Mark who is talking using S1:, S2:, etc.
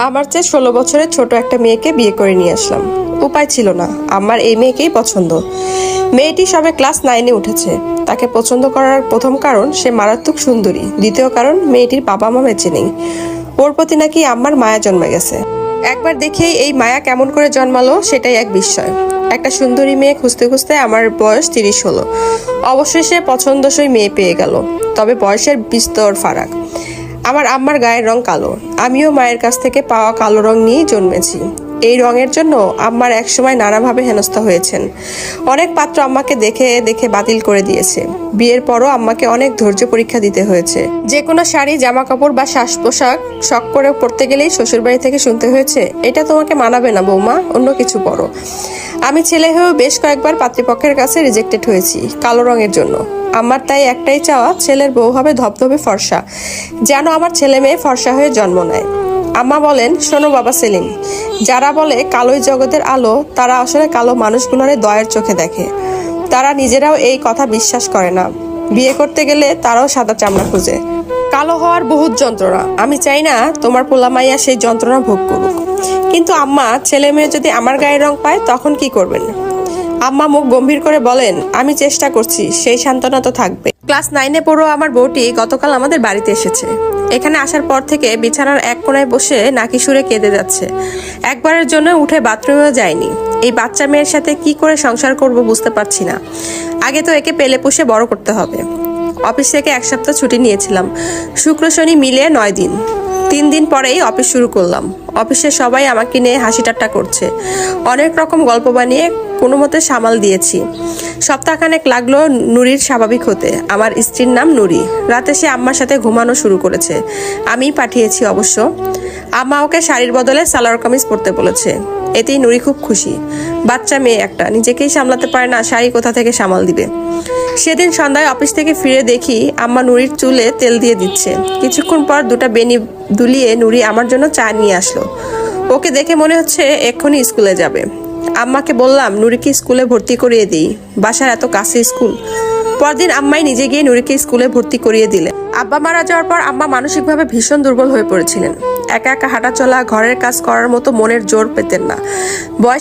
S1: আমার চেয়ে 16 বছরের ছোট একটা মেয়েকে বিয়ে করে নিয়ে আসলাম। উপায় ছিল না, আমার এই মেয়েকেই পছন্দ। মেয়েটি সবে ক্লাস 9-এ উঠেছে। তাকে পছন্দ করার প্রথম কারণ সে মারাত্মক সুন্দরী, দ্বিতীয় কারণ মেয়েটির বাবা মা বেঁচে নেই। ওর প্রতি নাকি আমার মায়া জন্মে গেছে। একবার দেখেই এই মায়া কেমন করে জন্মালো সেটাই এক বিস্ময়। একটা সুন্দরী মেয়ে খুঁজতে খুঁজতে আমার বয়স 30 হলো। অবশেষে পছন্দসই মেয়ে পেয়ে গেল, তবে বয়সের বিস্তর ফারাক। আমার আম্মার গায়ের রং কালো, আমিও মায়ের কাছ থেকে পাওয়া কালো রং নিয়েই জন্মেছি। এই রঙের জন্য আম্মার একসময় নানাভাবে হেনস্থা হয়েছেন। অনেক পাত্র আম্মাকে দেখে দেখে বাতিল করে দিয়েছে। বিয়ের পরও আম্মাকে অনেক ধৈর্য পরীক্ষা দিতে হয়েছে। যে কোনো শাড়ি, জামা কাপড় বা শ্বাস পোশাক শখ করে পরতে গেলেই শ্বশুরবাড়ি থেকে শুনতে হয়েছে, এটা তোমাকে মানাবে না বৌমা, অন্য কিছু পরো। আমি ছেলে হয়েও বেশ কয়েকবার পাত্রীপক্ষের কাছে রিজেক্টেড হয়েছি কালো রঙের জন্য। আমার তাই একটাই চাওয়া, ছেলের বউ হবে ধবধবে ফর্সা, যেন আমার ছেলে মেয়ে ফর্সা হয়ে জন্ম নেয়। আম্মা বলেন, শোনো বাবা সেলিম, যারা বলে কালোই জগতের আলো, তারা আসলে কালো মানুষগুলোরে দয়ের চোখে দেখে। তারা নিজেরাও এই কথা বিশ্বাস করে না। বিয়ে করতে গেলে তারাও সাদা চামড়া খুঁজে। কালো হওয়ার বহুত যন্ত্রণা, আমি চাই না তোমার পোলা মাইয়া সেই যন্ত্রণা ভোগ করুক। কিন্তু আম্মা, ছেলে মেয়ে যদি আমার গায়ের রং পায় তখন কি করবেন? আম্মা মুখ গম্ভীর করে বলেন, আমি চেষ্টা করছি, সেই সান্ত্বনা তো থাকবে। ক্লাস 9-এ পড়ো আমার বউটি গতকাল আমাদের বাড়িতে এসেছে। এখানে আসার পর থেকে বিছানার এক কোণায় বসে নাকি সুরে কেঁদে যাচ্ছে। একবারের জন্য উঠে বাথরুমেও যায়নি। এই বাচ্চা মেয়ের সাথে কি করে সংসার করব বুঝতে পারছি না। আগে তো একে পেলে পুষে বড় করতে হবে। অফিস থেকে 1 সপ্তাহ ছুটি নিয়েছিলাম, শুক্র শনি মিলিয়ে 9 দিন। 3 দিন পরেই অফিস শুরু করলাম। অফিসে সবাই আমাকে নিয়ে হাসি ঠাট্টা করছে। অনেক রকম গল্প বানিয়ে কোনো মতে সামাল দিয়েছি। সপ্তাহখানেক লাগলো নুরির স্বাভাবিক হতে। আমার স্ত্রীর নাম নুরি। রাতে সে আম্মার সাথে ঘুমানো শুরু করেছে। আমিই পাঠিয়েছি অবশ্য। আম্মা ওকে শাড়ির বদলে সালোয়ার কামিজ পরতে বলেছে। এতেই নুরি খুব খুশি। বাচ্চা মেয়ে একটা, নিজেকেই সামলাতে পারে না, শাড়ি কোথা থেকে সামাল দিবে। সেদিন সন্ধ্যায় অফিস থেকে ফিরে দেখি আম্মা নুরির চুলে তেল দিয়ে দিচ্ছে। কিছুক্ষণ পর 2টা বেনি দুলিয়ে নুরি আমার জন্য চা নিয়ে আসলো। ওকে দেখে মনে হচ্ছে এক্ষুনি স্কুলে যাবে। আম্মাকে বললাম, নুরিকে স্কুলে ভর্তি করিয়ে দিই, বাসার এত কাছে স্কুল। পরদিন আম্মাই নিজে গিয়ে নুরিকে স্কুলে ভর্তি করিয়ে দিলেন। আব্বা মারা যাওয়ার পর আম্মা মানসিকভাবে ভীষণ দুর্বল হয়ে পড়েছিলেন। একা একা হাঁটা চলা, ঘরের কাজ করার মতো মনের জোর পেতেন না। বয়স